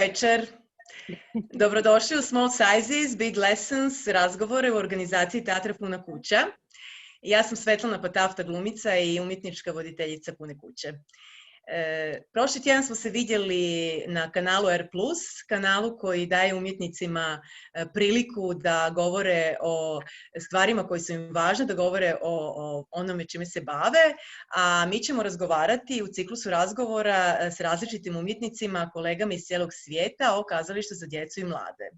večer. Dobrodošli u Small Sizes, Big Lessons, razgovore u organizaciji Teatra Puna kuća. Ja sam Svetlana Patafta, glumica i umjetnička voditeljica Pune kuće. Prošli tjedan smo se vidjeli na kanalu R+, kanalu koji daje umjetnicima priliku da govore o stvarima koje su im važne, da govore o onome čime se bave, a mi ćemo razgovarati u ciklusu razgovora s različitim umjetnicima, kolegama iz cijelog svijeta o kazalištu za djecu i mlade.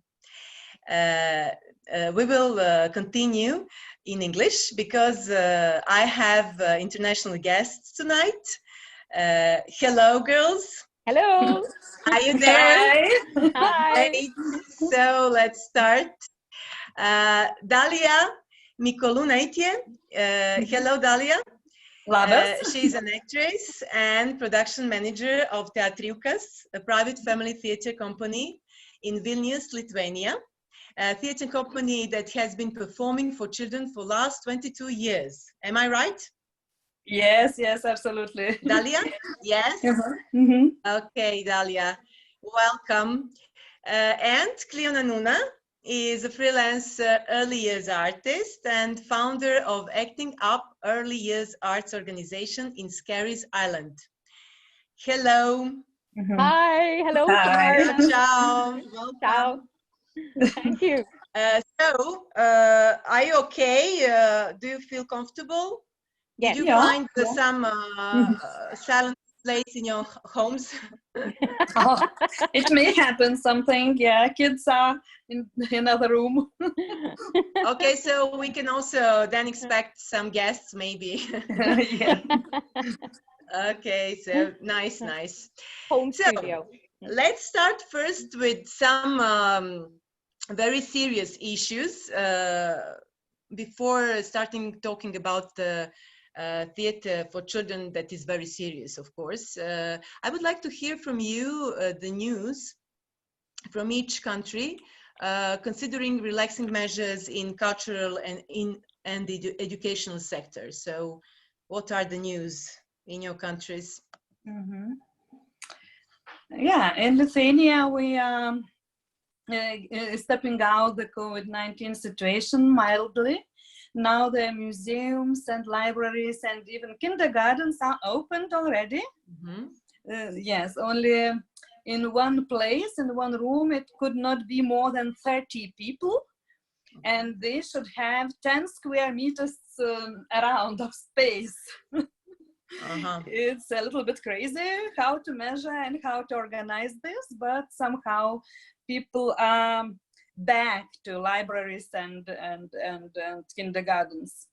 We will continue in English because I have international guests tonight. Hello, girls. Hello. Are you there? Hi. Great. So let's start. Dalia Mikolunaitie. Hello, Dalia. She's an actress and production manager of Teatriukas, a private family theater company in Vilnius, Lithuania. A theater company that has been performing for children for the last 22 years. Am I right? Yes, absolutely. Dalia? Yes? Mm-hmm. Okay, Dalia. Welcome. And Cleona Nuna is a freelance early years artist and founder of Acting Up Early Years Arts Organization in Skerries Island. Hello. Mm-hmm. Hi. Hello. Hi. Ciao. Welcome. Ciao. Thank you. Are you okay? Do you feel comfortable? Yes. Did you find some silent place in your homes? It may happen something. Yeah, kids are in another room. Okay, so we can also then expect some guests, maybe. Yeah. Okay, so nice. Home So, studio. let's start first with some very serious issues before starting talking about the theater for children that is very serious, of course. I would like to hear from you the news from each country considering relaxing measures in cultural and the educational sector. So what are the news in your countries? Mm-hmm. Yeah, in Lithuania we are stepping out the COVID-19 situation mildly. Now the museums and libraries and even kindergartens are opened already. Mm-hmm. Yes, only in one place, in one room, it could not be more than 30 people. And they should have 10 square meters around of space. It's a little bit crazy how to measure and how to organize this, but somehow people are back to libraries and kindergartens.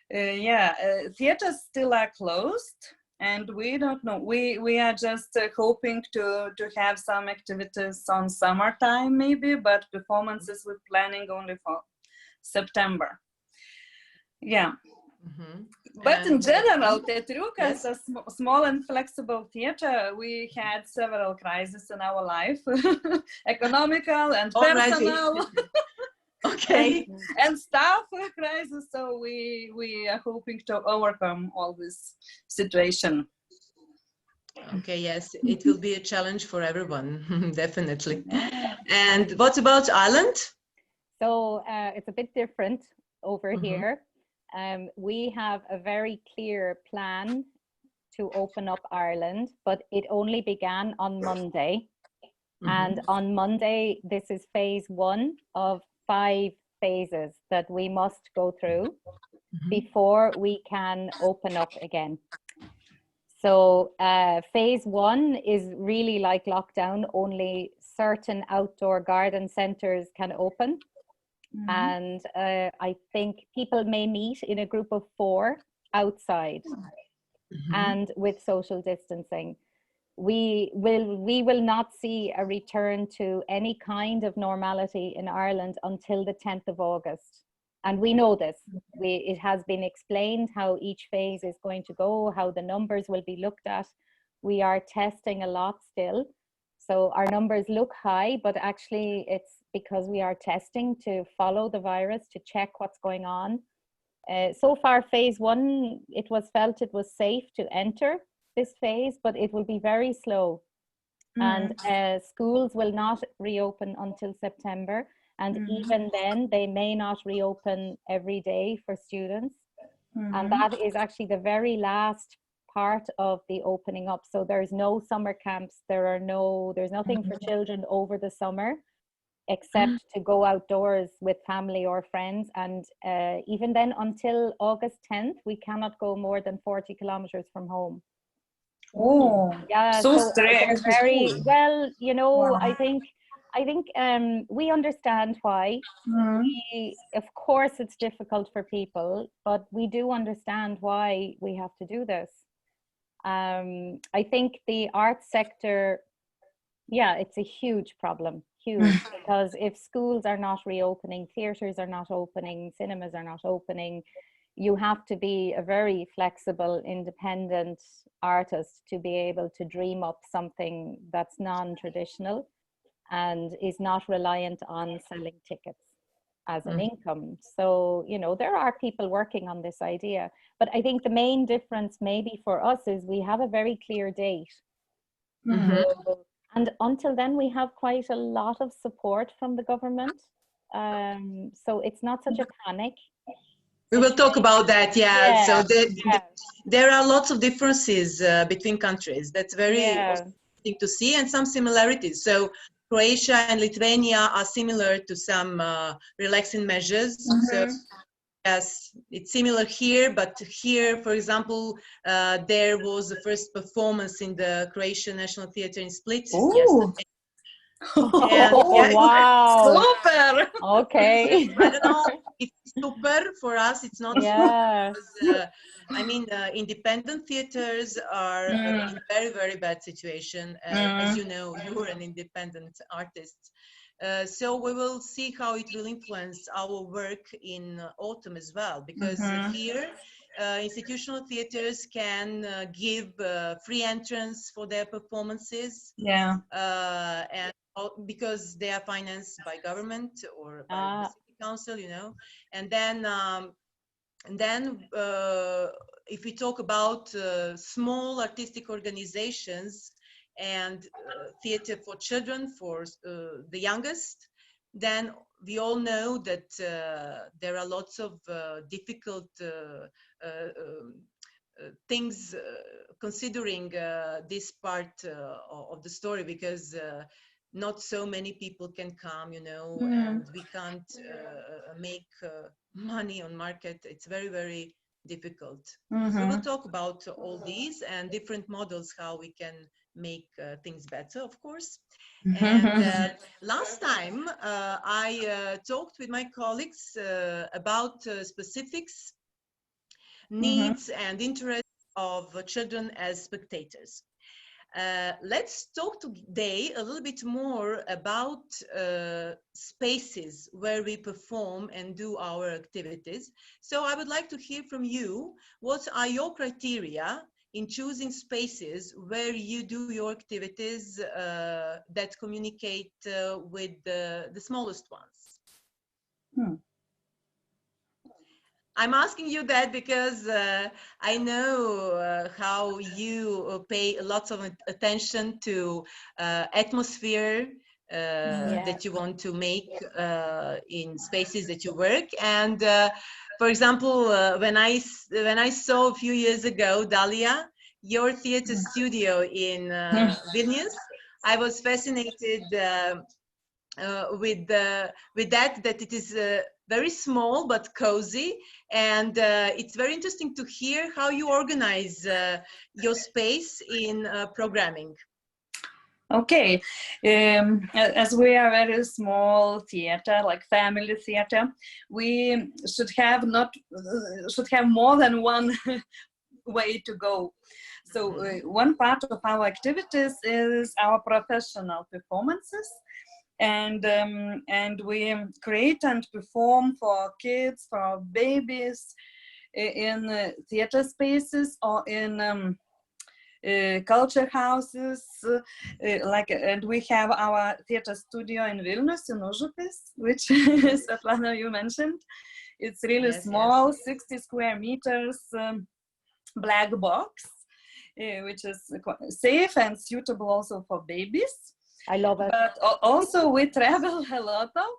Theaters still are closed, and we don't know. We are just hoping to have some activities on summertime maybe, but performances we're planning only for September. Yeah. Mm-hmm. But in general, Teatriukas, a small and flexible theater, we had several crises in our life, economical and personal, okay, and staff crisis. So we are hoping to overcome all this situation. Okay, yes, it will be a challenge for everyone, definitely. And what about Ireland? So it's a bit different over here. We have a very clear plan to open up Ireland, but it only began on Monday. And on Monday, this is phase 1 of 5 phases that we must go through before we can open up again. So phase 1 is really like lockdown, only certain outdoor garden centers can open. And I think people may meet in a group of 4 outside and with social distancing. We will not see a return to any kind of normality in Ireland until the 10th of August. And we know this. It has been explained how each phase is going to go, how the numbers will be looked at. We are testing a lot still. So our numbers look high, but actually it's because we are testing to follow the virus, to check what's going on. So far, phase 1, it was felt it was safe to enter this phase, but it will be very slow. And schools will not reopen until September. And even then, they may not reopen every day for students. And that is actually the very last part of the opening up. So there's no summer camps. There's nothing for children over the summer, except to go outdoors with family or friends. And even then, until August 10th, we cannot go more than 40 kilometers from home. Oh, Yeah, so so strict. very well, you know, Wow. I think we understand why. Of course it's difficult for people, but we do understand why we have to do this. I think the arts sector, yeah, it's a huge problem, huge, because if schools are not reopening, theaters are not opening, cinemas are not opening, you have to be a very flexible, independent artist to be able to dream up something that's non-traditional and is not reliant on selling tickets as an income. So, you know, there are people working on this idea, but I think the main difference maybe for us is we have a very clear date. So, and until then, we have quite a lot of support from the government. So it's not such a panic. We will talk about that, Yeah, So there are lots of differences between countries. That's very interesting to see, and some similarities. So Croatia and Lithuania are similar to some relaxing measures. So yes, it's similar here, but here, for example, there was the first performance in the Croatian National Theatre in Split yesterday. And, wow! Super! Okay. I don't know if it's super for us. It's not. Yeah. Because, I mean, independent theaters are in a very, very bad situation. As you know, you're an independent artist. So we will see how it will influence our work in autumn as well, because here institutional theaters can give free entrance for their performances. Yeah. And because they are financed by government or by the city council, you know. And then if we talk about small artistic organizations and theater for children, for the youngest, then we all know that there are lots of difficult things considering this part of the story, because not so many people can come, you know, and we can't make money on market. It's very, very difficult. We will talk about all these and different models, how we can make things better, of course. And last time I talked with my colleagues about specifics, needs and interests of children as spectators. Let's talk today a little bit more about spaces where we perform and do our activities. So I would like to hear from you, what are your criteria in choosing spaces where you do your activities that communicate with the smallest ones? I'm asking you that because I know how you pay lots of attention to atmosphere that you want to make in spaces that you work. And for example, when I saw a few years ago, Dalia, your theater studio in Vilnius, I was fascinated with that it is very small but cozy, and it's very interesting to hear how you organize your space in programming. Okay, as we are a very small theater, like family theater, we should have more than one way to go. So one part of our activities is our professional performances. And we create and perform for kids, for babies, in theater spaces or in culture houses, and we have our theater studio in Vilnius, in Užupis, which Svetlana, you mentioned. It's really small, 60 square meters, black box. which is safe and suitable also for babies. I love it. But also we travel a lot of,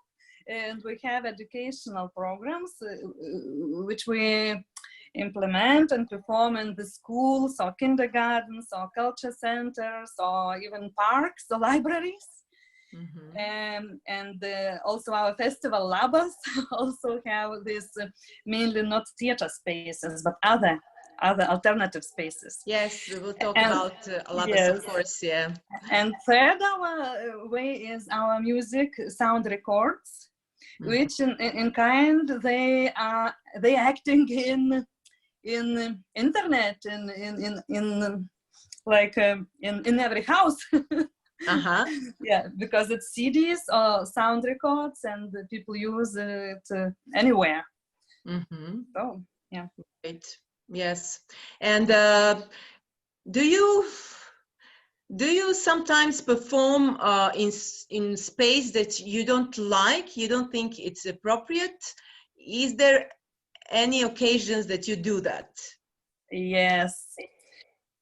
and we have educational programs which we implement and perform in the schools or kindergartens or culture centers or even parks or libraries. And also our festival labas also have this mainly not theater spaces but other alternative spaces. Yes, we will talk about labas, of course. Yeah. And third our way is our music sound records, which in kind they are acting in internet in like in every house. Yeah, because it's CDs or sound records and people use it anywhere. So yeah. Right. Yes. And do you sometimes perform in space that you don't like, you don't think it's appropriate? Is there any occasions that you do that? Yes,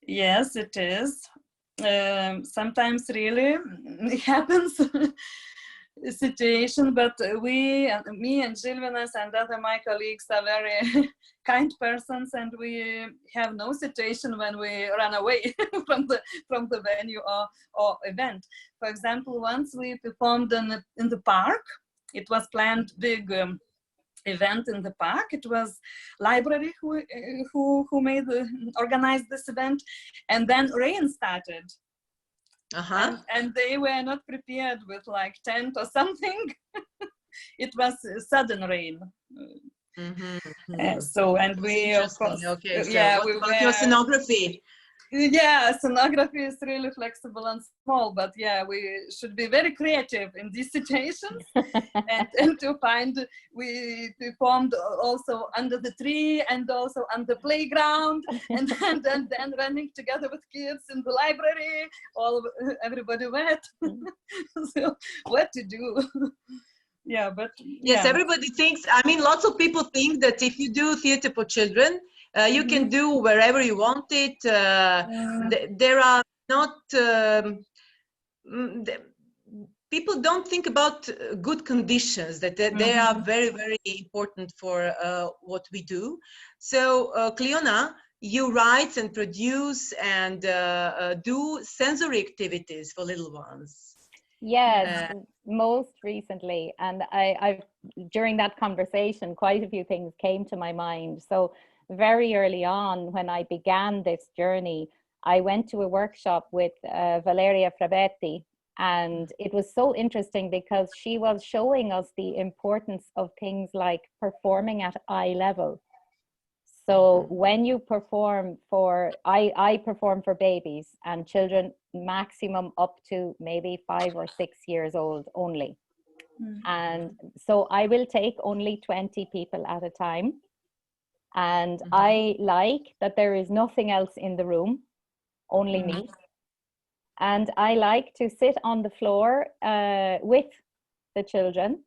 it is. Sometimes really it happens situation, but me and Gilvinas and other my colleagues are very kind persons, and we have no situation when we run away from the venue or event. For example, once we performed in the park. It was planned big event in the park. It was library who organized this event, and then rain started. And they were not prepared with like tent or something. It was sudden rain. So, and we of course, okay. So yeah, what about your scenography? Yeah, scenography is really flexible and small, but yeah, we should be very creative in these situations. and to find, we performed also under the tree and also on the playground, and then running together with kids in the library, everybody wet. So what to do? Yeah, but yes, everybody thinks, I mean, lots of people think that if you do theater for children, you can do wherever you want it. There are not, people don't think about good conditions, that they are very, very important for what we do. So, Cleona, you write and produce and do sensory activities for little ones. Yes, most recently. And I during that conversation, quite a few things came to my mind. So very early on, when I began this journey, I went to a workshop with Valeria Frabetti, and it was so interesting because she was showing us the importance of things like performing at eye level. So when you perform I perform for babies and children maximum up to maybe 5 or 6 years old only. And so I will take only 20 people at a time. And I like that there is nothing else in the room, only me. And I like to sit on the floor with the children,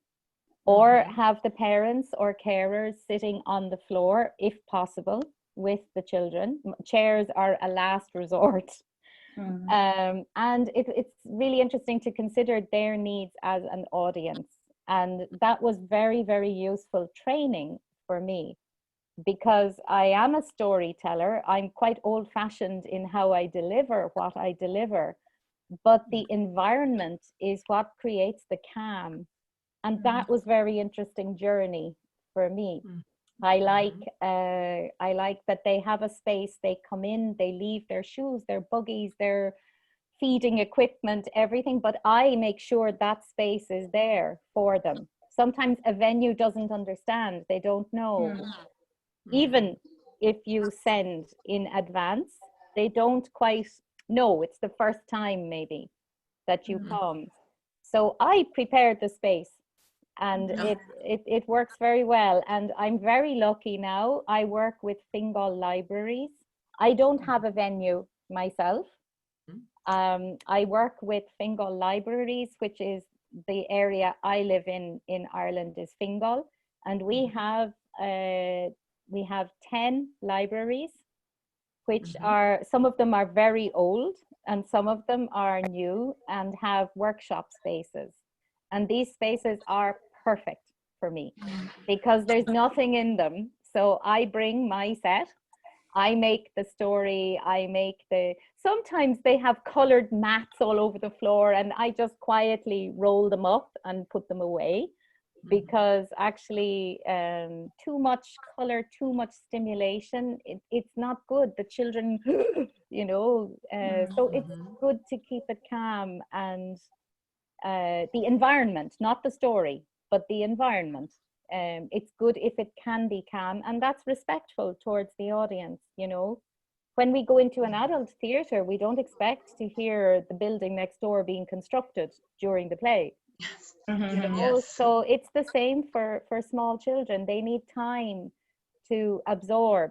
or have the parents or carers sitting on the floor, if possible, with the children. Chairs are a last resort. And it's really interesting to consider their needs as an audience. And that was very, very useful training for me, because I am a storyteller. I'm quite old-fashioned in how I deliver what I deliver, but the environment is what creates the calm. And that was very interesting journey for me. I like that they have a space, they come in, they leave their shoes, their buggies, their feeding equipment, everything, but I make sure that space is there for them. Sometimes a venue doesn't understand, they don't know. Even if you send in advance, they don't quite know. It's the first time maybe that you come. So I prepared the space, and it works very well. And I'm very lucky now. I work with Fingal Libraries. I don't have a venue myself. I work with Fingal Libraries, which is the area I live in Ireland is Fingal. And we have 10 libraries which are, some of them are very old and some of them are new and have workshop spaces. And these spaces are perfect for me because there's nothing in them. So I bring my set, I make the story, sometimes they have colored mats all over the floor and I just quietly roll them up and put them away, because actually too much color, too much stimulation, it's not good. The children, you know, so it's good to keep it calm, and the environment, not the story, but the environment. It's good if it can be calm, and that's respectful towards the audience, you know. When we go into an adult theatre, we don't expect to hear the building next door being constructed during the play. You know, Yes. so it's the same for small children. They need time to absorb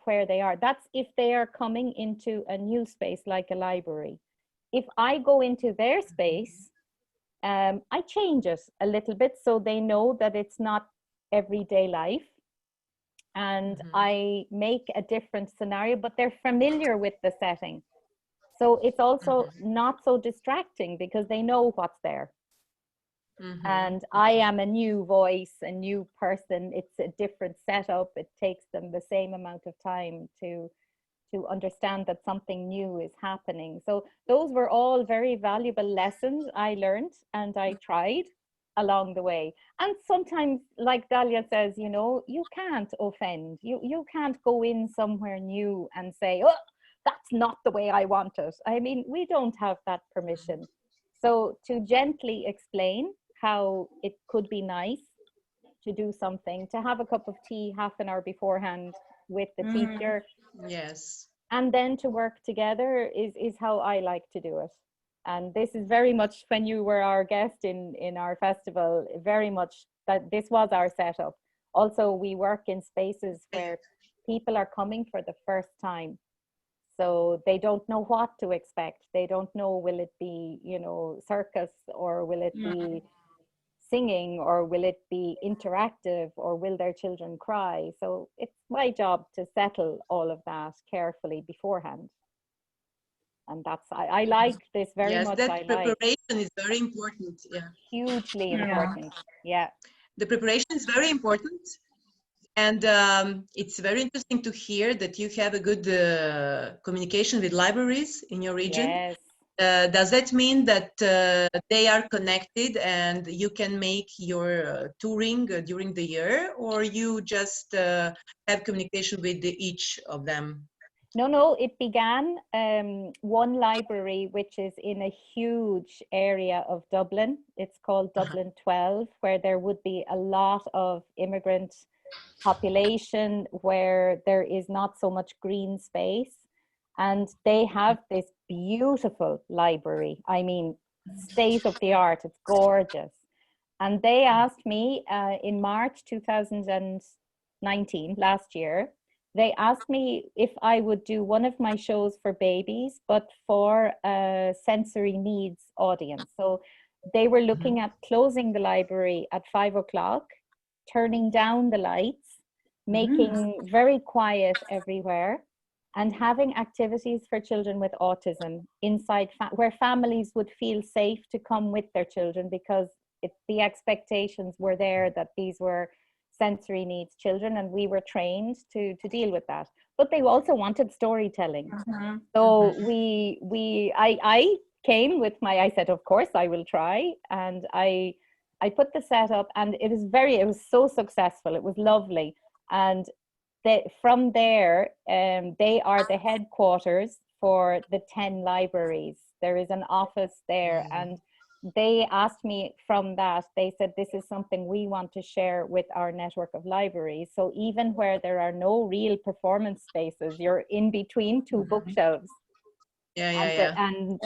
where they are. That's if they are coming into a new space like a library. If I go into their space, I change it a little bit so they know that it's not everyday life, and I make a different scenario, but they're familiar with the setting. So it's also not so distracting because they know what's there. And I am a new voice, a new person. It's a different setup. It takes them the same amount of time to understand that something new is happening. So those were all very valuable lessons I learned and I tried along the way. And sometimes, like Dalia says, you know, you can't offend. You can't go in somewhere new and say, oh, that's not the way I want it. I mean, we don't have that permission. So to gently explain how it could be nice to do something, to have a cup of tea half an hour beforehand with the teacher. Yes. And then to work together is how I like to do it. And this is very much, when you were our guest in our festival, very much that this was our setup. Also, we work in spaces where people are coming for the first time. So they don't know what to expect. They don't know, will it be, you know, circus, or will it be singing, or will it be interactive, or will their children cry? So it's my job to settle all of that carefully beforehand. And that's, I like this very much. Yes, I that like. preparation is very important. Yeah. Hugely important. Yeah. The preparation is very important. And it's very interesting to hear that you have a good communication with libraries in your region. Yes. Does that mean that they are connected and you can make your touring during the year, or you just have communication with each of them? No, it began one library, which is in a huge area of Dublin. It's called Dublin 12, where there would be a lot of immigrant population, where there is not so much green space. And they have this beautiful library. I mean, state of the art, it's gorgeous. And they asked me in March 2019, last year, they asked me if I would do one of my shows for babies, but for a sensory needs audience. So they were looking at closing the library at 5 o'clock, turning down the lights, making very quiet everywhere, and having activities for children with autism inside, where families would feel safe to come with their children, because the expectations were there that these were sensory needs children, and we were trained to deal with that. But they also wanted storytelling. So I came with I said, of course I will try, and I put the set up, and it was so successful. It was lovely. And from there, they are the headquarters for the 10 libraries. There is an office there, and they asked me from that, they said, this is something we want to share with our network of libraries. So even where there are no real performance spaces, you're in between two bookshelves. And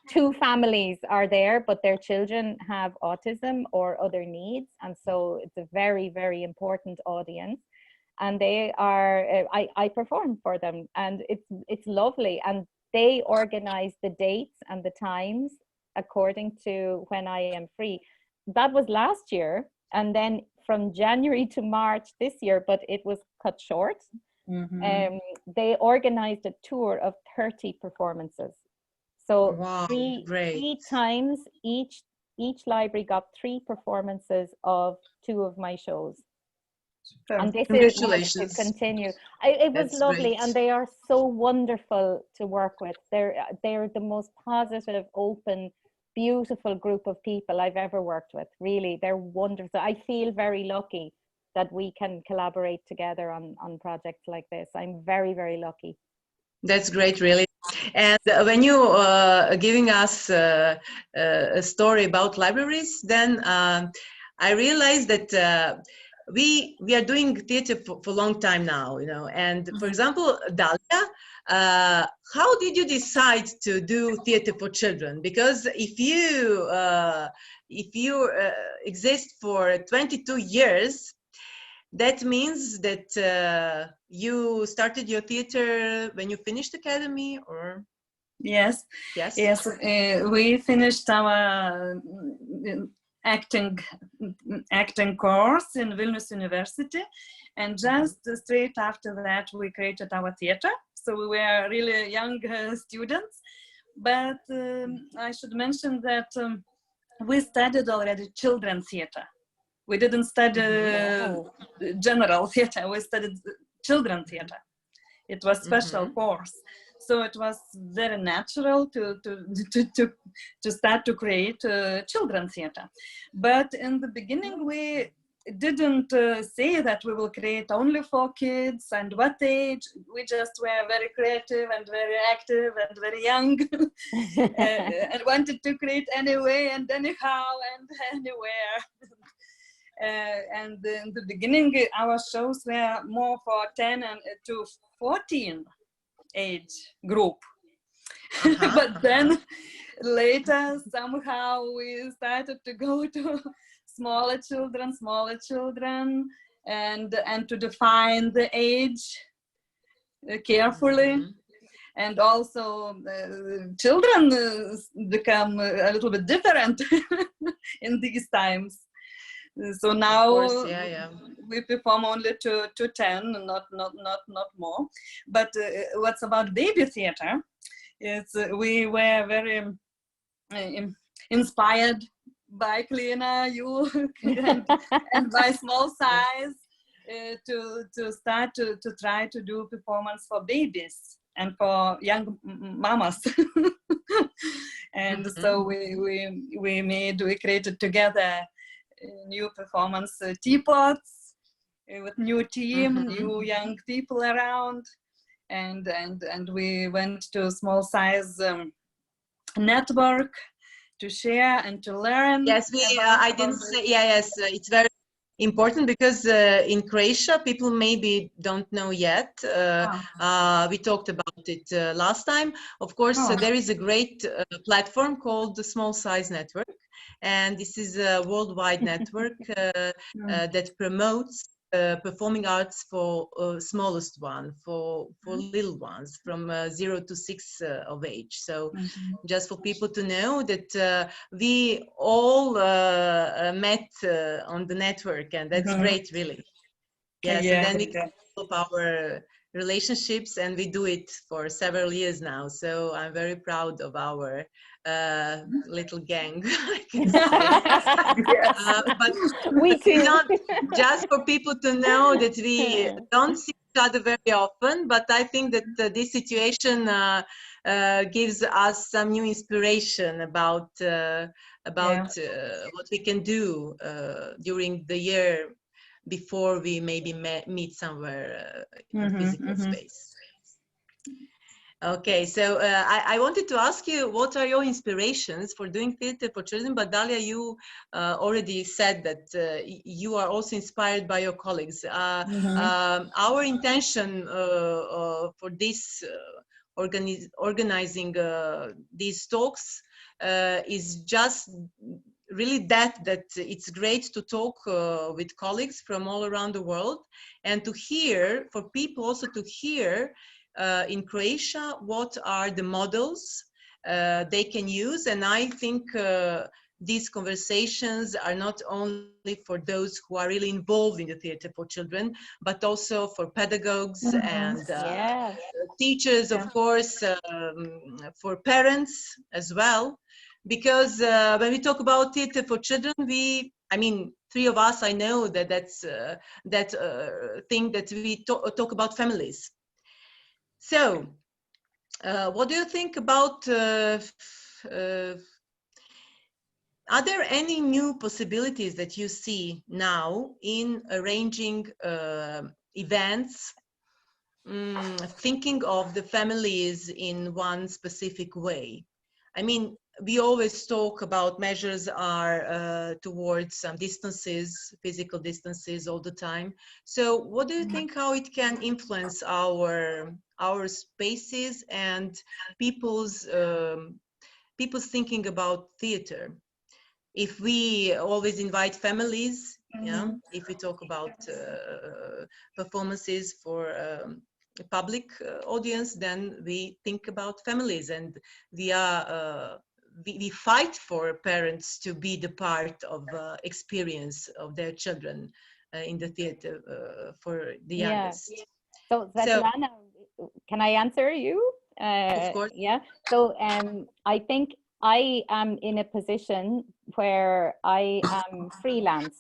two families are there, but their children have autism or other needs. And so it's a very, very important audience. And they are, I perform for them, and it's lovely. And they organize the dates and the times according to when I am free. That was last year. And then from January to March this year, but it was cut short. they organized a tour of 30 performances. So Wow, three great. times each library got 3 performances of 2 of my shows. And this is going to continue. It was That's lovely, great. and they are so wonderful to work with. They're the most positive, open, beautiful group of people I've ever worked with. Really, they're wonderful. I feel very lucky that we can collaborate together on projects like this. I'm very, very lucky. That's great, really. And when you giving us a story about libraries, then I realized that we are doing theater for a long time now, you know. And for example, Dalia, how did you decide to do theater for children? Because if you exist for 22 years, that means that you started your theater when you finished academy, or? Yes. We finished our acting course in Vilnius University, and just straight after that we created our theater. So we were really young students, but I should mention that we studied already children's theater. We didn't study general theater, we studied children's theater. It was special course. So it was very natural to start to create children's theater. But in the beginning, we didn't say that we will create only for kids and what age. We just were very creative and very active and very young and wanted to create anyway and anyhow and anywhere. And in the beginning, our shows were more for 10 to 14 age group. But then later, somehow we started to go to smaller children, and to define the age carefully. And also children become a little bit different in these times. So now we perform only to 10, not more. But what's about baby theater is we were very inspired by Klina, you, and by Small Size to start to try to do performance for babies and for young mamas. And so we created together new performance teapots with new team, new young people around, and we went to Small Size network to share and to learn. Yes, I didn't say. Yes, it's very important because in Croatia people maybe don't know yet. We talked about it last time. Of course, there is a great platform called the Small Size Network. And this is a worldwide network that promotes performing arts for smallest one, for little ones from 0 to 6 of age. So just for people to know that we all met on the network, and that's great, really. Yes, and then we can develop our relationships, and we do it for several years now. So I'm very proud of our little gang. I can say. But we too. Just for people to know that we don't see each other very often, but I think that this situation gives us some new inspiration about what we can do during the year before we maybe meet somewhere in a physical space. Okay, so I wanted to ask you, what are your inspirations for doing theater for children? But Dalia, you already said that you are also inspired by your colleagues. Our intention for this organizing these talks is just really that it's great to talk with colleagues from all around the world, and to hear, for people also to hear in Croatia what are the models they can use. And I think these conversations are not only for those who are really involved in the theater for children, but also for pedagogues and Yeah. teachers, of course, for parents as well. Because when we talk about theater for children, I mean, three of us, I know that's that thing that we talk about families. So, what do you think about? Are there any new possibilities that you see now in arranging events, thinking of the families in one specific way? I mean, we always talk about measures are towards some distances, physical distances all the time. So what do you think how it can influence our spaces and people's people's thinking about theater? If we always invite families, yeah, if we talk about performances for a public audience, then we think about families, and we are we fight for parents to be the part of experience of their children in the theater for the Yeah. youngest. So So, Svetlana, can I answer you? of course. Yeah. So I think I am in a position where I am freelance.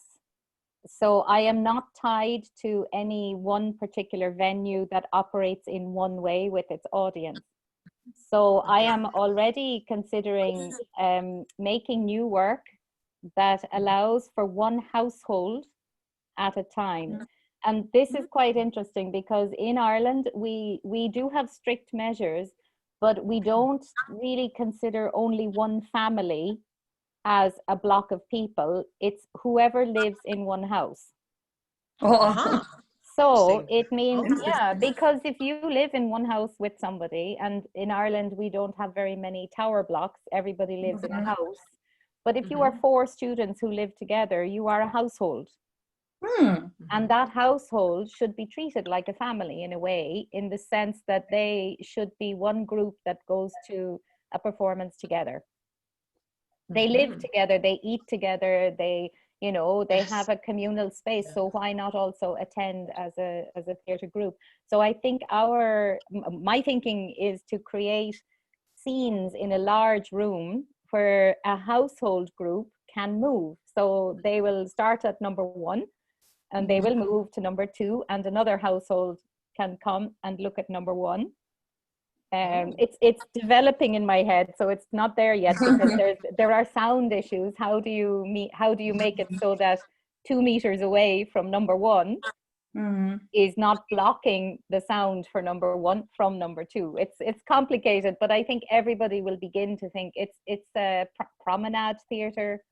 So I am not tied to any one particular venue that operates in one way with its audience. So I Okay. am already considering making new work that allows for one household at a time. And this is quite interesting because in Ireland, we do have strict measures, but we don't really consider only one family as a block of people. It's whoever lives in one house. Uh-huh. So Interesting. it means, yeah, Interesting. because if you live in one house with somebody, and in Ireland, we don't have very many tower blocks, everybody lives in a house. But if you are four students who live together, you are a household. And that household should be treated like a family in a way, in the sense that they should be one group that goes to a performance together. They live together, they eat together, they, you know, they have a communal space. So why not also attend as a theatre group? So I think my thinking is to create scenes in a large room where a household group can move. So they will start at number one and they will move to number two, and another household can come and look at number one. It's developing in my head, so it's not there yet because there are sound issues. How do you make it so that 2 meters away from number one is not blocking the sound for number one from number two? It's complicated, but I think everybody will begin to think it's a promenade theater,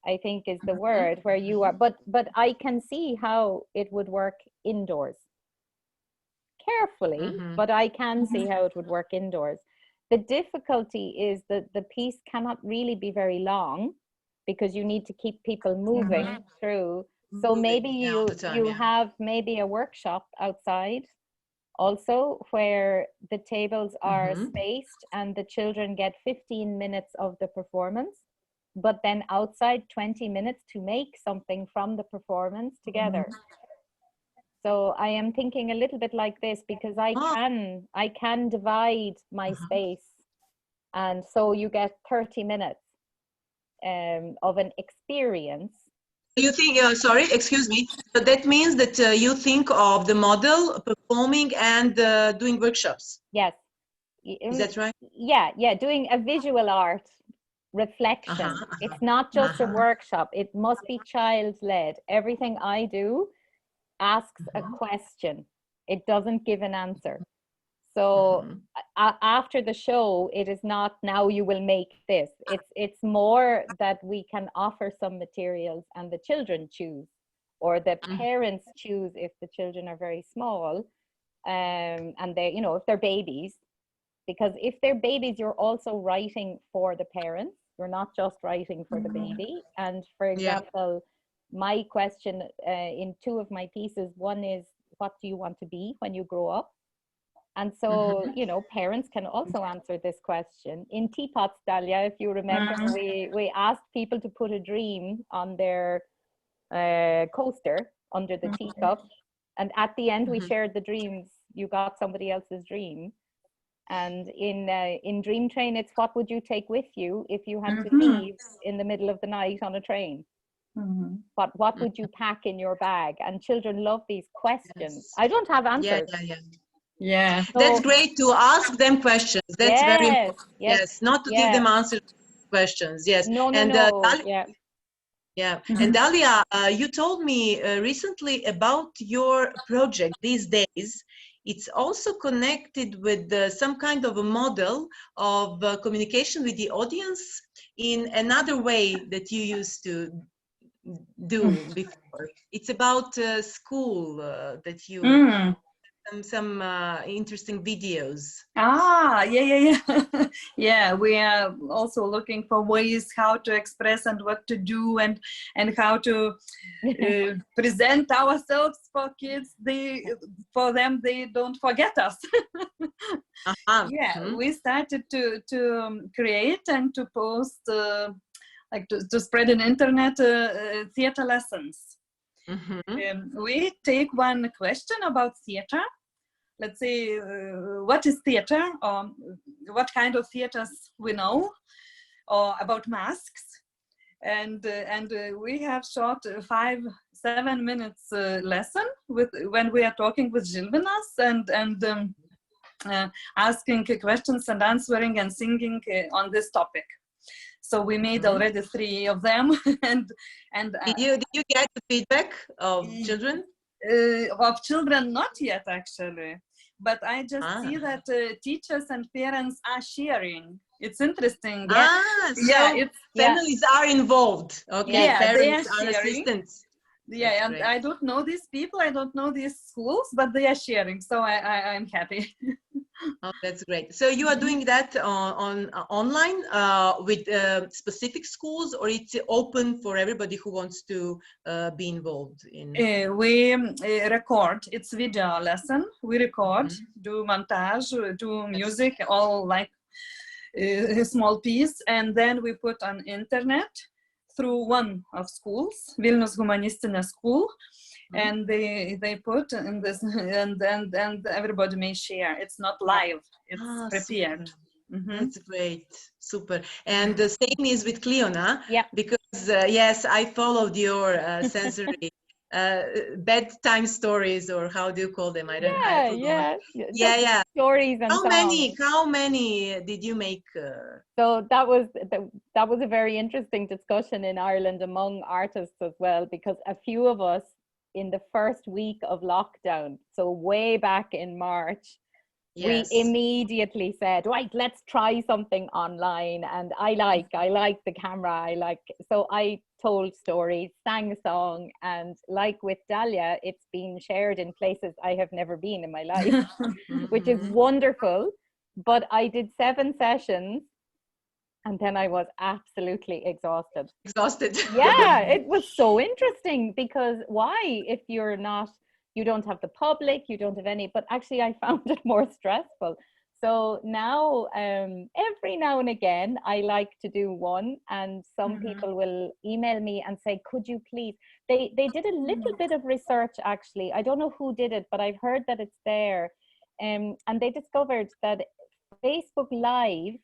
I think is the word, where you are, but I can see how it would work indoors. Carefully, but I can see how it would work indoors. The difficulty is that the piece cannot really be very long because you need to keep people moving through. So maybe all the time, you yeah. have maybe a workshop outside also where the tables are spaced and the children get 15 minutes of the performance, but then outside 20 minutes to make something from the performance together. So I am thinking a little bit like this because I can divide my space, and so you get 30 minutes of an experience. You think, sorry, excuse me, but that means that you think of the model performing and doing workshops. Yes. Is that right? Yeah, doing a visual art reflection. It's not just a workshop. It must be child-led. Everything I do asks a question. It doesn't give an answer. So after the show, it is not now you will make this. It's more that we can offer some materials and the children choose, or the parents choose if the children are very small, and they, you know, if they're babies. Because if they're babies, you're also writing for the parents. You're not just writing for the baby. And for Yeah. example, my question in two of my pieces, one is, what do you want to be when you grow up? And so, you know, parents can also answer this question. In Teapots, Dalia, if you remember, we asked people to put a dream on their coaster under the teacup. And at the end, we shared the dreams. You got somebody else's dream. And in Dream Train, it's what would you take with you if you had to leave in the middle of the night on a train? What would you pack in your bag? And children love these questions. I don't have answers. Yeah. So, that's great to ask them questions. That's very important. Yes, not to give them answers to questions. Yes. No. And and Dalia, you told me recently about your project these days. It's also connected with some kind of a model of communication with the audience in another way that you used to do before. It's about school that you some interesting videos. Yeah, we are also looking for ways how to express and what to do and how to present ourselves for kids. For them, they don't forget us. We started to create and to post like to spread on internet theater lessons. We take one question about theater. Let's say, what is theater, or what kind of theaters we know, or about masks, and we have short 5-7 minutes lesson when we are talking with Žilvinas and asking questions and answering and singing on this topic. So we made already 3 of them, and did you get the feedback of children? Of children, not yet actually, but I just see that teachers and parents are sharing. It's interesting. Families are involved. Okay, parents are assistants. Yeah, and I don't know these people, I don't know these schools, but they are sharing, so I'm happy. Oh, that's great. So you are doing that on online with specific schools, or it's open for everybody who wants to be involved in? We record. It's video lesson. We record, do montage, do music, all like a small piece, and then we put on internet through one of schools, Vilnius Humanistinė School, and they put in this, and everybody may share. It's not live, it's prepared. That's great, super. And the same is with Cleona, because yes, I followed your sensory bedtime stories, or how do you call them? I don't know. Stories and how many did you make? So that was a very interesting discussion in Ireland among artists as well, because a few of us in the first week of lockdown, so way back in March, we immediately said, right, let's try something online. And I like the camera. So I told stories, sang a song, and like with Dalia, it's been shared in places I have never been in my life, which is wonderful. But I did 7 sessions, and then I was absolutely exhausted. Yeah, it was so interesting, because why, if you don't have the public, you don't have any, but actually I found it more stressful. So now, every now and again, I like to do one, and some people will email me and say, could you please, they did a little bit of research actually. I don't know who did it, but I've heard that it's there. And they discovered that Facebook Live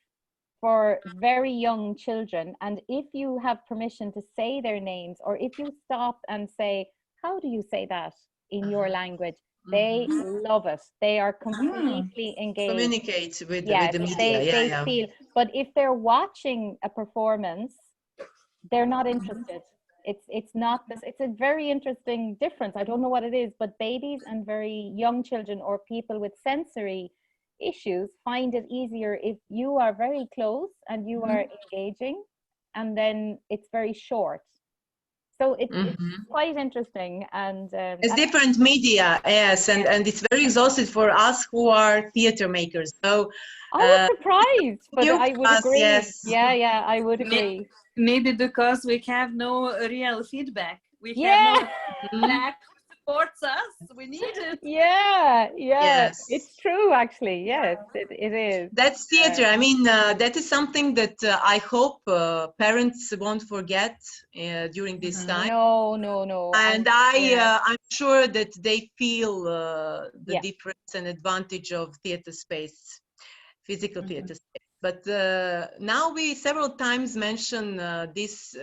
for very young children, and if you have permission to say their names, or if you stop and say, how do you say that in your language, they love it. They are completely engaged. Communicate with the media. They feel, but if they're watching a performance, they're not interested. It's not this. It's a very interesting difference. I don't know what it is, but babies and very young children or people with sensory issues find it easier if you are very close and you are engaging, and then it's very short. So it's quite interesting, and it's different media, yes, and it's very exhausting for us who are theater makers. So I was surprised, but I would agree. Yes. Yeah, I would agree. Maybe because we have no real feedback. We have no back supports us. We need it. Yeah, Yes. it's true actually. Yes, it is. That's theater. I mean, that is something that I hope parents won't forget during this time. No. And I'm sure that they feel the difference and advantage of theater space, physical theater space. But now we several times mention this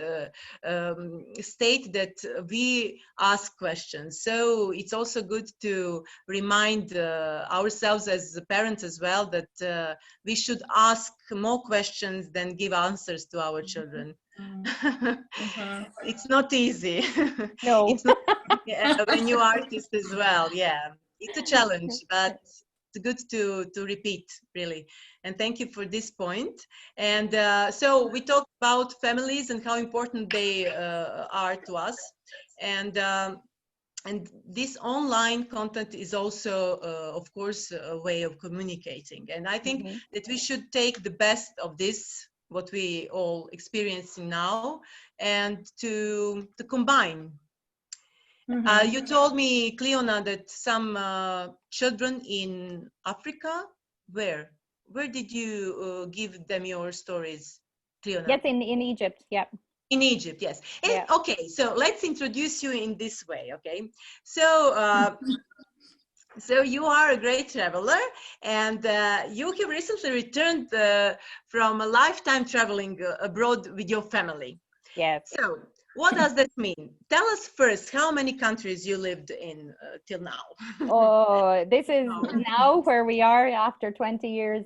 state that we ask questions. So it's also good to remind ourselves as parents as well that we should ask more questions than give answers to our children. It's not easy. No. It's not when you're artist as well. Yeah, it's a challenge, but it's good to repeat, really. And thank you for this point. And so we talked about families and how important they are to us. And this online content is also, of course, a way of communicating. And I think that we should take the best of this, what we all experiencing now, and to combine. You told me, Cleona, that some children in Africa, where did you give them your stories, Cleona? Yes, in Egypt, yeah. In Egypt, yes. And, okay, so let's introduce you in this way, okay? So, so you are a great traveler, and you have recently returned from a lifetime traveling abroad with your family. Yes. So, what does that mean? Tell us first how many countries you lived in till now. Oh, this is now where we are after 20 years.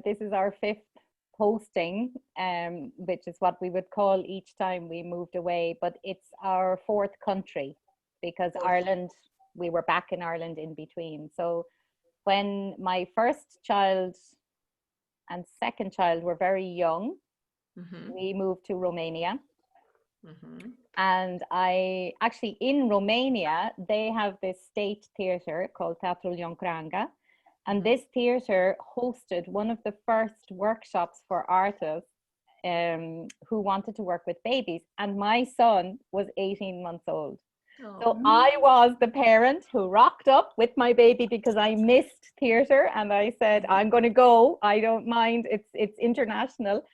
This is our 5th posting, which is what we would call each time we moved away, but it's our 4th country because Ireland, we were back in Ireland in between. So when my first child and second child were very young, we moved to Romania. And I actually, in Romania, they have this state theatre called Teatrul Ioncranga. And this theatre hosted one of the first workshops for artists who wanted to work with babies. And my son was 18 months old. So I was the parent who rocked up with my baby because I missed theatre. And I said, I'm going to go. I don't mind. It's international.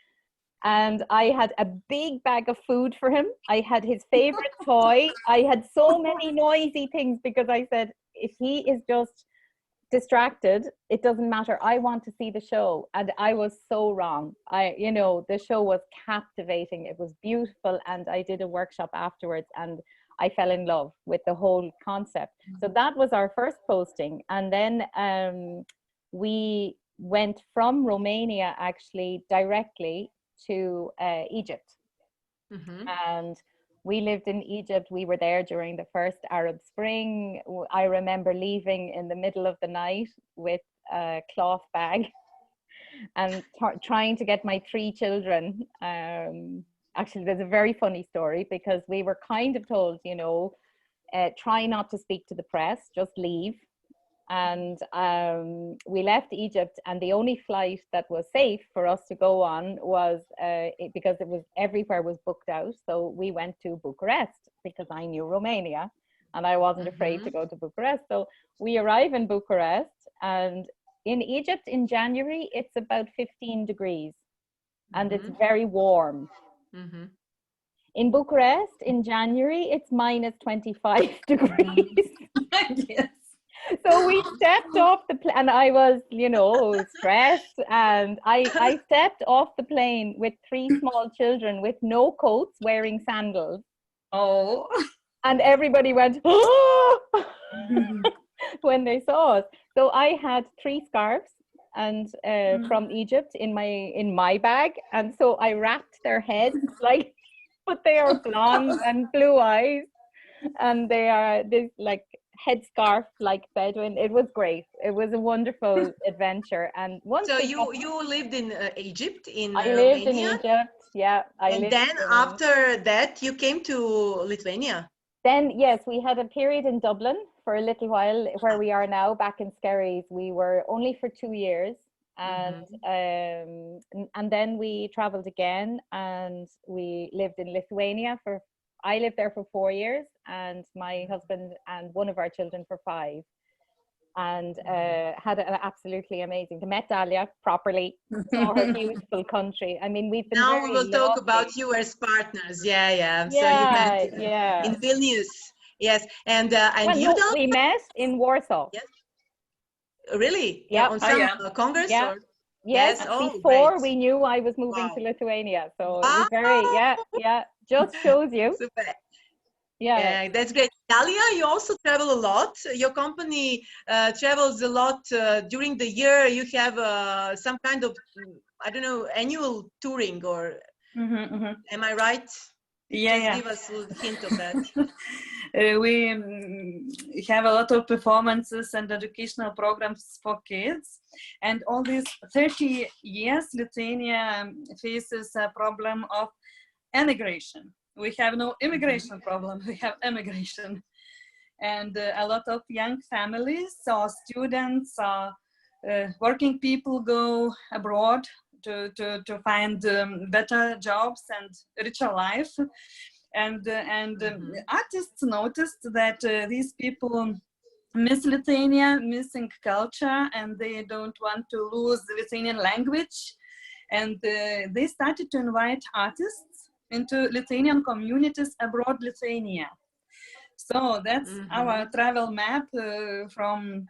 And I had a big bag of food for him. I had his favorite toy. I had so many noisy things because I said, if he is just distracted, it doesn't matter. I want to see the show. And I was so wrong. The show was captivating. It was beautiful. And I did a workshop afterwards and I fell in love with the whole concept. So that was our first posting. And then we went from Romania actually directly to Egypt. And we lived in Egypt. We were there during the first Arab Spring. I remember leaving in the middle of the night with a cloth bag and trying to get my 3 children. Actually, there's a very funny story because we were kind of told, try not to speak to the press, just leave. And we left Egypt, and the only flight that was safe for us to go on was because everywhere was booked out. So we went to Bucharest because I knew Romania and I wasn't afraid to go to Bucharest. So we arrive in Bucharest, and in Egypt in January, it's about 15 degrees and it's very warm. In Bucharest in January, it's minus 25 degrees. Yes. So we stepped off the plane, and I was, stressed. And I stepped off the plane with 3 small children with no coats, wearing sandals. Oh. And everybody went, oh, when they saw us. So I had 3 scarves and from Egypt in my bag. And so I wrapped their heads but they are blonde and blue eyes. And they are this headscarf like Bedouin. It was great. It was a wonderful adventure. And so you lived in Egypt, in I lived in Egypt. Yeah, and then after that you came to Lithuania. Then yes, we had a period in Dublin for a little while, where we are now back in Skerries. We were only for 2 years, and then we traveled again, and we lived in Lithuania for I lived there for 4 years, and my husband and one of our children for 5. And had an absolutely amazing. Met Dalia properly, saw her beautiful country. I mean, we've been Now very we will talk lucky. about you as partners. Yeah. So you Yeah, met yeah. in Vilnius. Yes, and Well, you no, don't we met in Warsaw. Yes. Really? Yeah. On some congress Yeah. or? Yes. Oh, Before great. we knew I was moving to Wow. Lithuania, so it Wow. was very Just shows you. Super. Yeah. That's great. Dalia, you also travel a lot. Your company travels a lot during the year. You have some kind of, I don't know, annual touring, or am I right? Just give us a little hint of that. We have a lot of performances and educational programs for kids. And all these 30 years, Lithuania faces a problem of emigration. We have no immigration problem, we have emigration. And a lot of young families or students or working people go abroad to find better jobs and richer life. And artists noticed that these people miss Lithuania, missing culture, and they don't want to lose the Lithuanian language. And they started to invite artists into Lithuanian communities abroad Lithuania. So that's our travel map from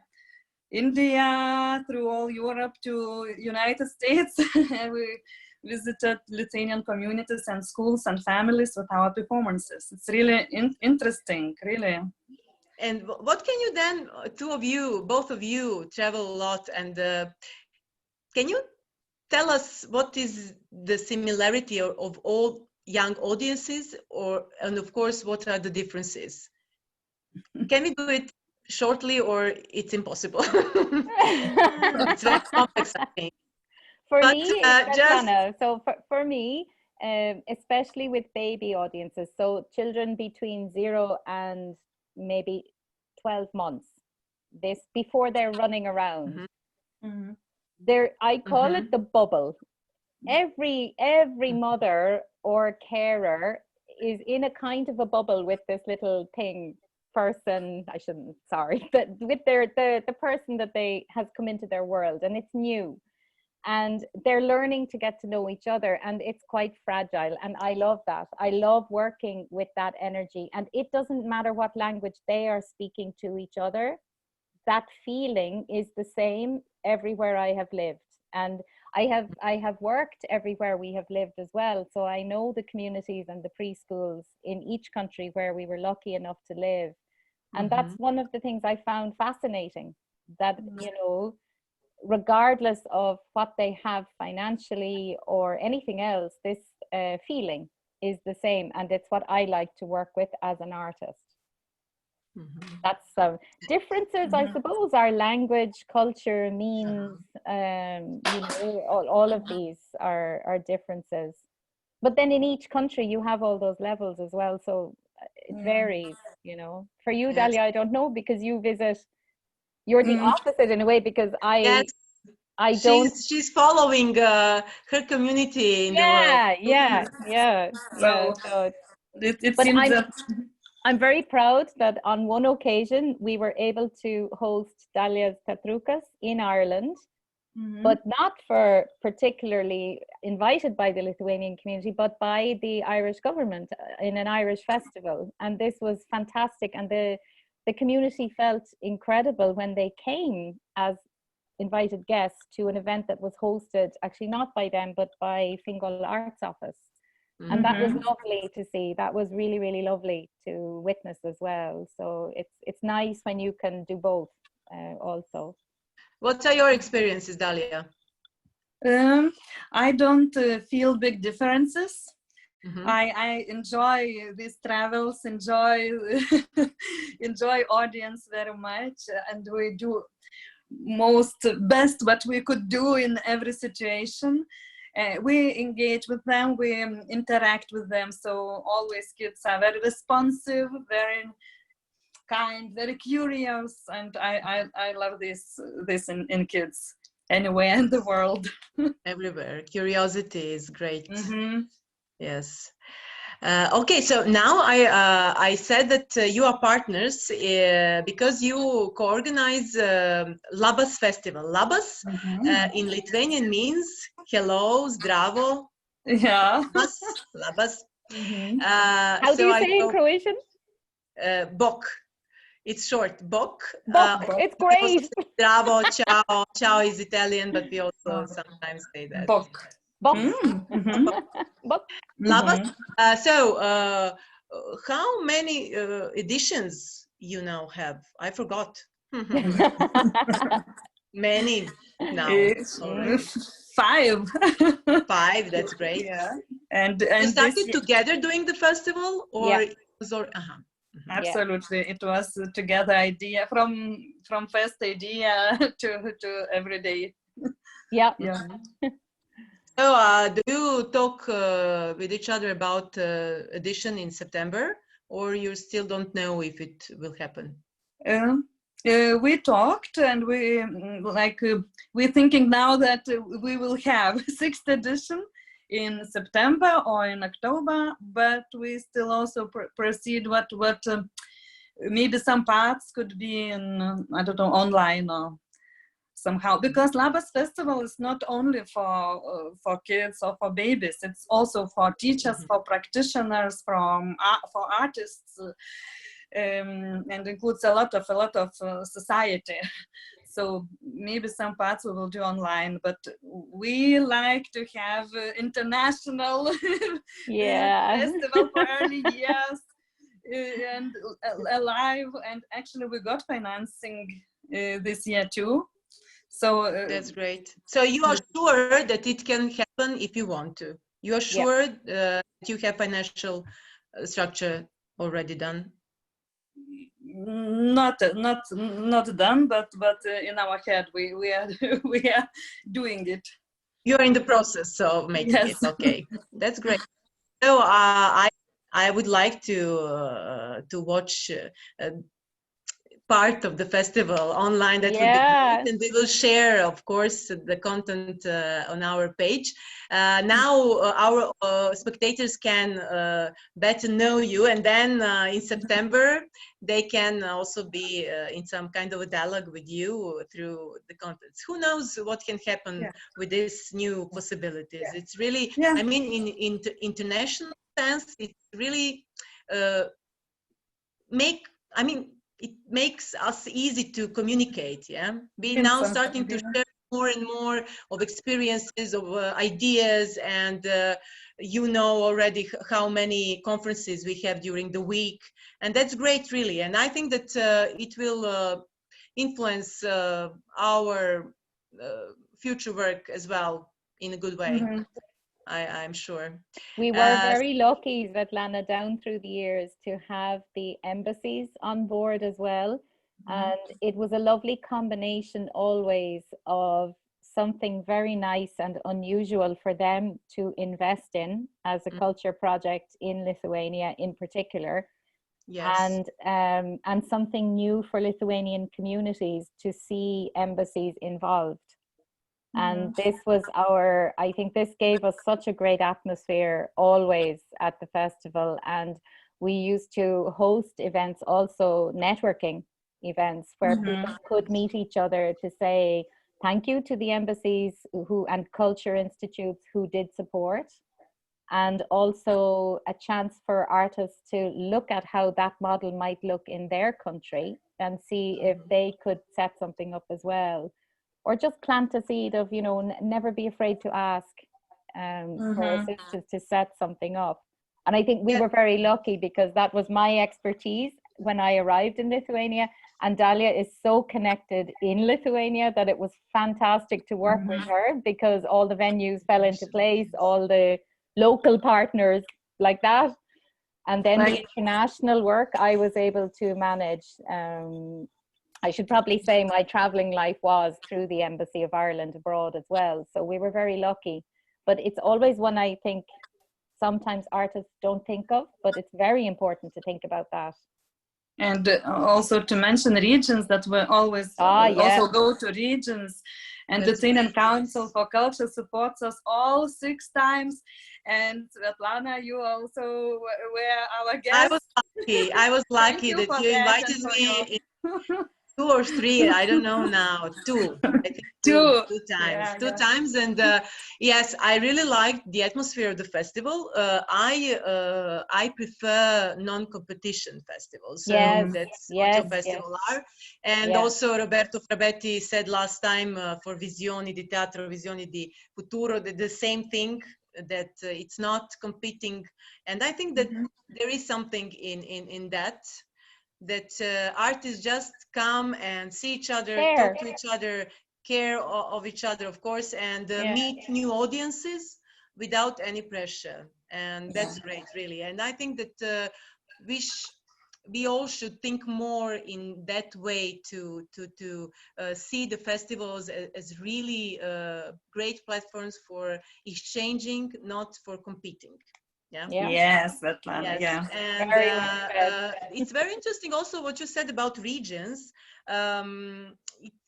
India through all Europe to United States. We visited Lithuanian communities and schools and families with our performances. It's really interesting, really. And what can you then, both of you travel a lot, and can you tell us what is the similarity of all young audiences, and of course, what are the differences? Can we do it shortly, or it's impossible? It's very complex, I think. For me, Svetlana, so for me, especially with baby audiences, so children between 0 and maybe 12 months, this before they're running around. I call it the bubble. Every mother or carer is in a kind of a bubble with this little person, but with the person that has come into their world, and it's new. And they're learning to get to know each other, and it's quite fragile, and I love that. I love working with that energy, and it doesn't matter what language they are speaking to each other. That feeling is the same everywhere I have lived, and I have worked everywhere we have lived as well, so I know the communities and the preschools in each country where we were lucky enough to live. And that's one of the things I found fascinating, that regardless of what they have financially or anything else, this feeling is the same, and it's what I like to work with as an artist. That's some differences, I suppose. Our language, culture, means, all of these are differences. But then in each country, you have all those levels as well, so it varies. For you, Dalia, I don't know, because you visit. You're the opposite in a way, because I don't. She's following her community in the world. Yeah. So it seems that I'm very proud that on one occasion we were able to host Dalia's Teatrukas in Ireland, but not for particularly invited by the Lithuanian community, but by the Irish government in an Irish festival. And this was fantastic. And the community felt incredible when they came as invited guests to an event that was hosted, actually not by them, but by Fingal Arts Office. And that was lovely to see. That was really, really lovely to witness as well. So it's nice when you can do both also. What are your experiences, Dalia? I don't feel big differences. I enjoy these travels, enjoy audience very much, and we do best what we could do in every situation. We engage with them, we interact with them, so always kids are very responsive, very kind, very curious, and I love this in kids anywhere in the world. Everywhere. Curiosity is great. Yes. Okay, so now I said that you are partners because you co-organize Labas festival. Labas in Lithuanian means hello, zdravo. Yeah. Labas. How do you say in Croatian? Bok. It's short. Bok. Bok. It's great. Zdravo, ciao. Ciao is Italian, but we also sometimes say that. Bok. Bok. Bok. Labas. So, how many editions you now have? I forgot. Many now. Already. 5. 5. That's great. Yeah. And you started together doing the festival, or it was Absolutely, it was together idea from first idea to every day. Yeah. So, do you talk with each other about edition in September, or you still don't know if it will happen? We talked, and we're thinking now that we will have 6th edition in September or in October, but we still also proceed what maybe some parts could be in I don't know, online or somehow, because Labas festival is not only for kids or for babies, it's also for teachers, for practitioners, for artists, and includes a lot of society. So maybe some parts we will do online, but we like to have international festival for early years and alive. And actually, we got financing this year too. So that's great. So you are sure that it can happen if you want to. You are sure that you have financial structure already done. Not done, but in our head we are doing it. You're in the process of making it. Okay, that's great. So I would like to watch part of the festival online. That would be great, and we will share, of course, the content on our page. Now our spectators can better know you, and then in September they can also be in some kind of a dialogue with you through the contents. Who knows what can happen with these new possibilities? It's really, I mean, in international sense, it's really it makes us easy to communicate. We now starting to share more and more of experiences, of ideas, and you know already how many conferences we have during the week, and that's great, really. And I think that it will influence our future work as well in a good way. I'm sure. We were very lucky, Svetlana, down through the years to have the embassies on board as well. And it was a lovely combination always of something very nice and unusual for them to invest in as a culture project in Lithuania in particular. And something new for Lithuanian communities to see embassies involved. And this was I think this gave us such a great atmosphere always at the festival. And we used to host events, also networking events, where people could meet each other to say thank you to the embassies and culture institutes who did support. And also a chance for artists to look at how that model might look in their country and see if they could set something up as well. Or just plant a seed of, never be afraid to ask for assistance to set something up. And I think we were very lucky because that was my expertise when I arrived in Lithuania. And Dalia is so connected in Lithuania that it was fantastic to work with her, because all the venues fell into place, all the local partners like that. And then the international work I was able to manage. I should probably say my traveling life was through the Embassy of Ireland abroad as well. So we were very lucky. But it's always one I think sometimes artists don't think of, but it's very important to think about that. And also to mention regions, that we always also go to regions And That's the Lithuanian great. Council for Culture supports us all 6 times. And Svetlana, you also were our guest. I was Thank lucky you that for you that invited and for me your 2 or 3, I don't know now, 2. I think 2 times, Yeah, 2 yeah. times. And yes, I really liked the atmosphere of the festival. I prefer non-competition festivals, so Yes, that's what yes, your yes. festival are. And Yeah. also Roberto Frabetti said last time for Visioni di Teatro, Visioni di Futuro, the same thing, that it's not competing. And I think that there is something in that artists just come and see each other, Share. talk to each other, care of each other, of course, and Yeah. meet new audiences without any pressure. And that's great, really. And I think that we all should think more in that way to see the festivals as really great platforms for exchanging, not for competing. Yeah. Yes, Svetlana. Yes, Yeah. and Very well said. it's very interesting also what you said about regions.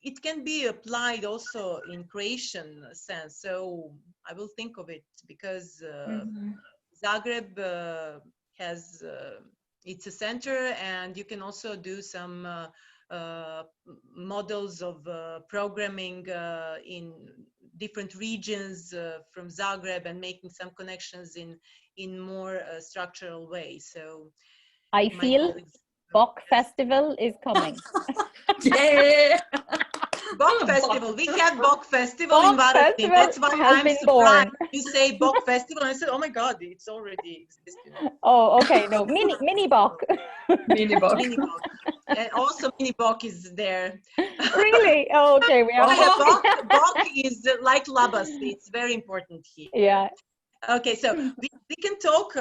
It can be applied also in Croatian sense. So I will think of it because Zagreb has it's a center, and you can also do some models of programming in different regions from Zagreb, and making some connections in more structural way. So I my feel colleagues, Bok Festival is coming. Yeah. Bok Festival. We have Bok Festival in Bok Varaždin. Festival That's why has I'm been surprised. born. You say Bok Festival, and I said, "Oh my God, it's already existing." Oh, okay. No, mini Bok. Mini Bok. Mini Bok, and also Mini Bok is there. Really? Oh, okay. We are. Bok is like labas. It's very important here. Yeah. Okay, so we can talk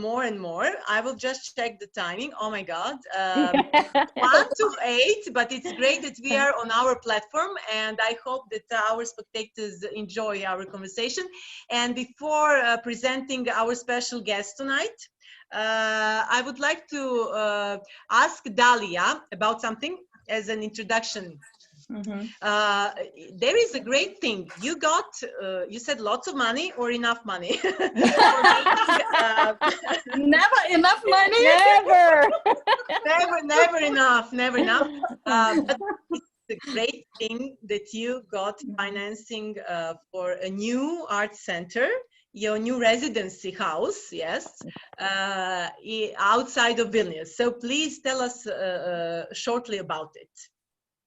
more and more. I will just check the timing. Oh my God, 1 to 8, but it's great that we are on our platform, and I hope that our spectators enjoy our conversation. And before presenting our special guest tonight, I would like to ask Dalia about something as an introduction. There is a great thing. You got, you said lots of money or enough money? For making, Never enough money. Never. never enough, never enough. But it's a great thing that you got financing for a new art center, your new residency house, yes, outside of Vilnius. So please tell us shortly about it.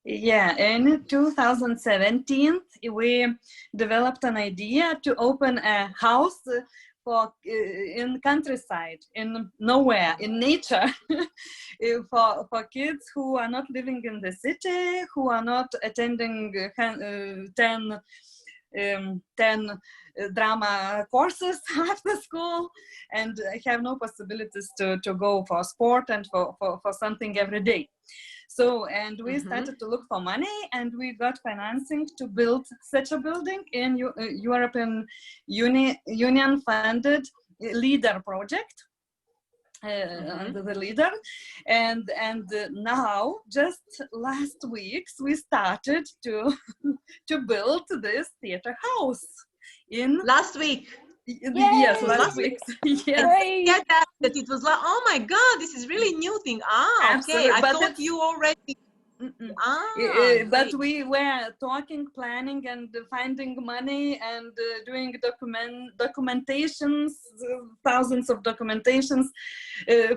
Yeah, in 2017, we developed an idea to open a house for in countryside, in nowhere, in nature, for kids who are not living in the city, who are not attending 10 drama courses after school, and have no possibilities to go for sport and for something every day. So, and we started to look for money, and we got financing to build such a building in European Union funded LEADER project. Under the LEADER, and now just last week we started to build this theater house in last week. Yes, last week. Yes. Great. That it was like, oh my God, this is really new thing. Absolutely. Okay. I thought you already. But we were talking, planning, and finding money, and doing documentations, thousands of documentations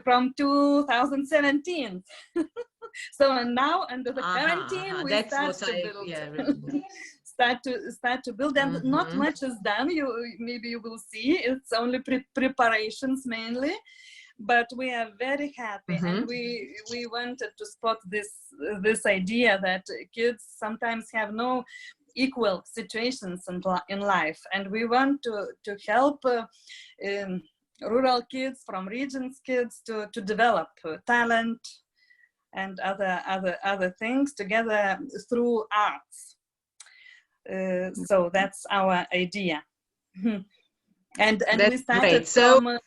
from 2017. So now under the quarantine, we start to build. Really. Start to build, and not much is done. Maybe you will see. It's only preparations mainly. But we are very happy, and we wanted to spot this idea that kids sometimes have no equal situations in life, and we want to help rural kids from regions kids to develop talent and other things together through arts. So that's our idea. And we started some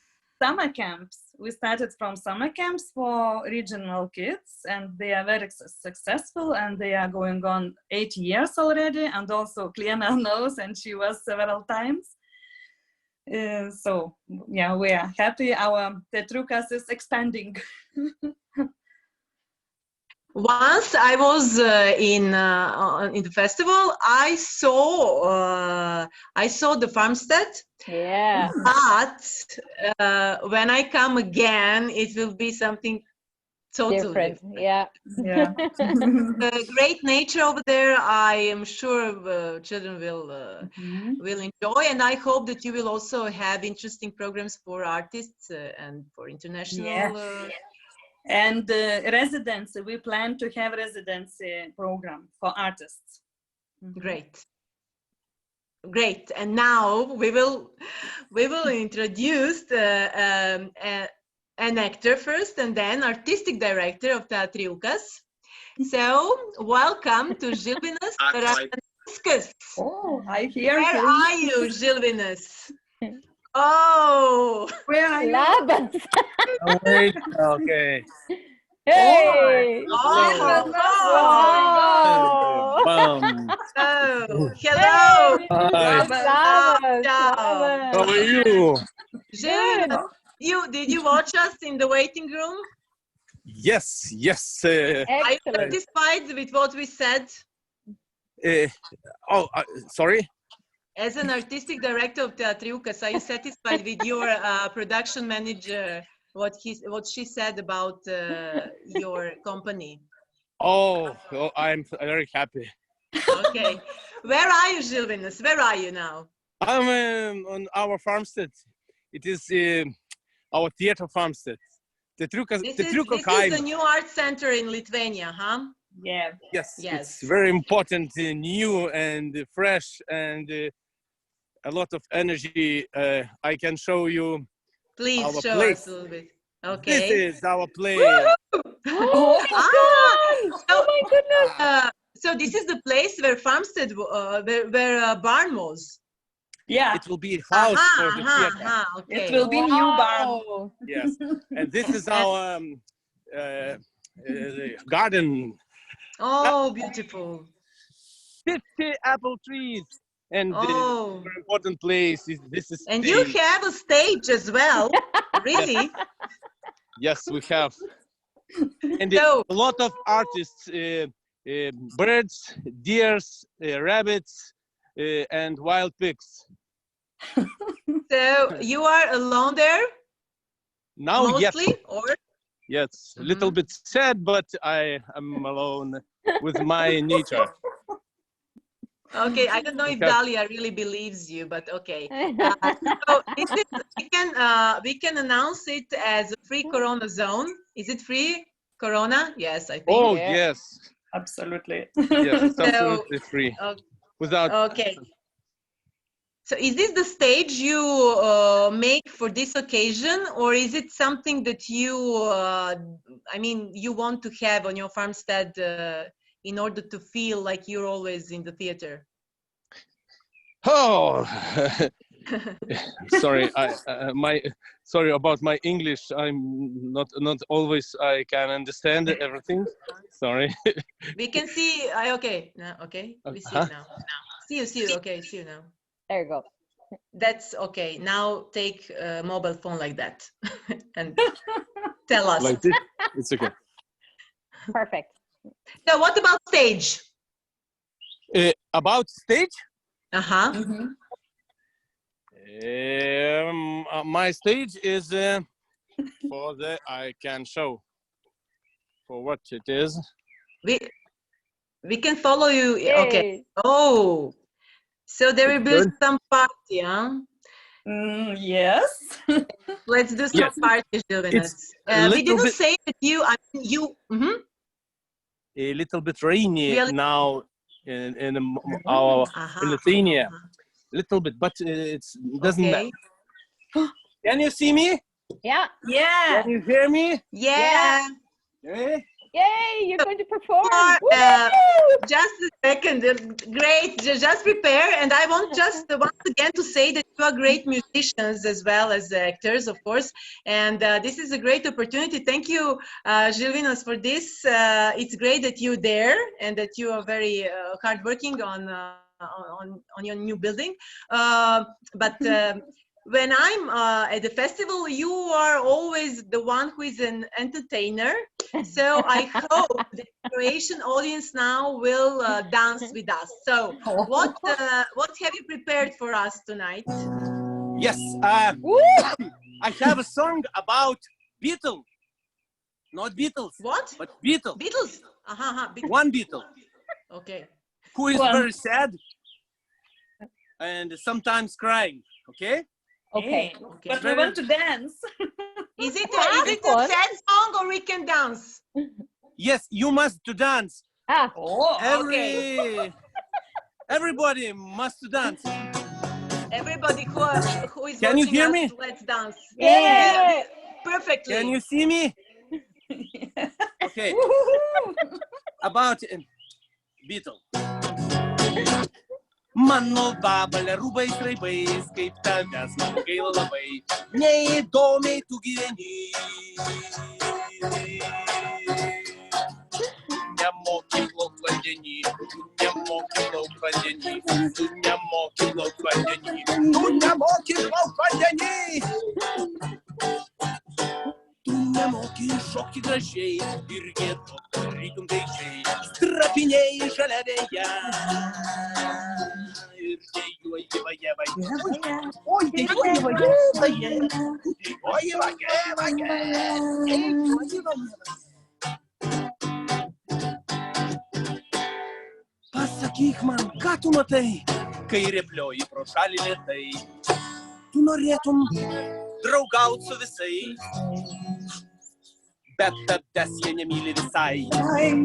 summer camps we started from summer camps for regional kids, and they are very successful, and they are going on 8 years already. And also Kliena knows, and she was several times. So yeah, we are happy. Our Tetrukas is expanding. Once I was in the festival, I saw the farmstead. Yeah. But when I come again, it will be something totally Different. Yeah. Yeah. Great nature over there. I am sure children will enjoy, and I hope that you will also have interesting programs for artists and for international. Yeah. And residency, we plan to have residency program for artists. Great. And now we will introduce an actor first, and then artistic director of Teatriukas. So welcome to Žilvinas Račanskas. Oh, I hear Where him. are you, Žilvinas? Oh, Where are you? Labas. Oh, wait. Okay. Hey. oh, Bum. hello. Hi. Labas. Ciao. Labas. How are you? Žilvinas, did you watch us in the waiting room? Yes. Are you Excellent. satisfied with what we said? Sorry. As an artistic director of Teatriukas, are you satisfied with your production manager, what she said about your company? Oh, I'm very happy. Okay. Where are you, Žilvinas? Where are you now? I'm on our farmstead. It is our theater farmstead. This is the new art center in Lithuania, huh? Yeah. Yes, it's very important, new and fresh, and a lot of energy. I can show you. Please our show place. us a little bit. Okay. This is our place. Oh my goodness. So this is the place where farmstead, where barn was. Yeah. It will be a house for the theater. Okay. It will be new barn. Wow. Yes, and this is our garden. Oh, beautiful. 50 apple trees, and Oh. very important place is this is. And you have a stage as well. Really? Yes, we have. And So, a lot of artists, birds, deers, rabbits, and wild pigs. so you are alone there Now, mostly, yes, or? yes, a little bit sad, but I am alone with my nature. Okay, I don't know if Okay. Dalia really believes you, but okay. So we can announce it as a free Corona zone. Is it free Corona? Yes, I think. Oh, Yeah. yes, Absolutely. yes, it's So, absolutely free. Without. Okay. So is this the stage you make for this occasion, or is it something that you, you want to have on your farmstead in order to feel like you're always in the theater? Oh, sorry, sorry about my English. I'm not always I can understand everything. Sorry. We can see. Okay. Okay. We see you now. See you. Okay. See you now. There you go. That's okay. Now take a mobile phone like that and tell us. Like this? It's okay. Perfect. So what about stage? About stage? Uh-huh. My stage is for the I can show for what it is. We can follow you. Yay. Okay. Oh, so there will be some party, huh? Yes. Let's do some party, Žilvinas. We didn't say that you. A little bit rainy now in our in Lithuania. Little bit, but it doesn't matter. Can you see me? Yeah. Yeah. Can you hear me? Yeah. Okay. Yay, you're going to perform. Just a second. Great. Just prepare. And I want just once again to say that you are great musicians as well as actors, of course. And this is a great opportunity. Thank you, Žilvinas, for this. It's great that you're there and that you are very hardworking on your new building. But when I'm at the festival, you are always the one who is an entertainer. So I hope the Croatian audience now will dance with us. So what have you prepared for us tonight? Yes, I have a song about Beatles. Not Beatles. What? But Beatles. Beatles. One Beatle. Okay. Who is very sad and sometimes crying. Okay? Okay. But we want to dance. Is it a sad song or we can dance? Yes, you must to dance. Okay. Everybody must to dance. Everybody who is Can you watching hear us, me? let's dance. Yeah. Perfectly. Can you see me? Okay. About Beatles. Mano babale rūbais raibais, kaip tavęs man gaila labai, neįdomiai tu gyveni. Nemoki plauk vandenį, tu nemoki plauk vandenį, tu nemoki plauk vandenį, tu nemoki plauk vandenį. Tu nemoki šokti gražiai ir giedoti rytum gaižiai, strapinėjai žaliavėje. Ir dejuoji vaje vaje, oi dejuoji vaje vaje, dejuoji vaje vaje, dejuoji vaje vaje. Pasakyk man, ką tu matai, kai rėplioji pro šalį lėtai. Tu norėtum draugaut su visais, bet tavęs jie nemyli visai.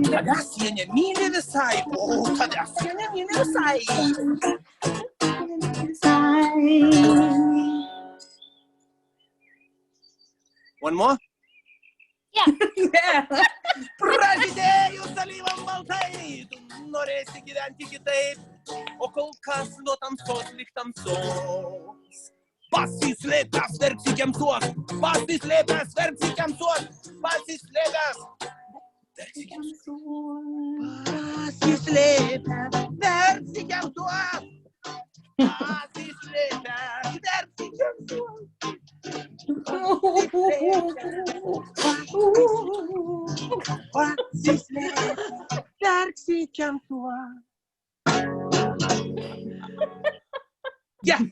Tavęs jie nemyli visai, o tavęs jie nemyli visai. One more? Yeah. Pražydėjus alyvam baltai, tu norėsi gyventi kitaip, o kol kas nuo tamsos lik tamsos. Pasislėpęs verksi kemsuos, pasislėpęs verksi kemsuos, pasislėpęs verksi kemsuos, pasislėpęs verksi kemsuos, pasislėpęs verksi kemsuos. Yeah.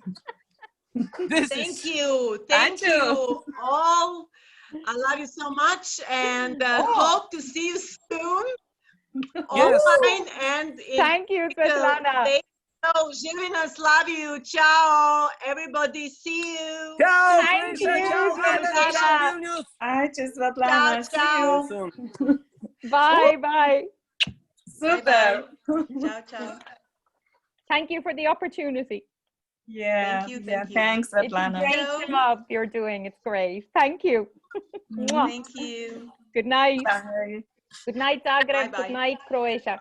Thank you all. I love you so much and hope to see you soon. Online and thank you, Svetlana. So, Žilvinas, love you. Ciao. Everybody, see you. Ciao. Thank you, Svetlana. Ačiū, Svetlana. Ciao, See you. Bye, bye. Super. Ciao, ciao. Thank you for the opportunity. Yeah. Thank you. Thanks, Svetlana. It's a great job you're doing. It's great. Thank you. Thank you. Good night. Bye. Good night, Zagreb. Bye-bye. Good night, Croatia.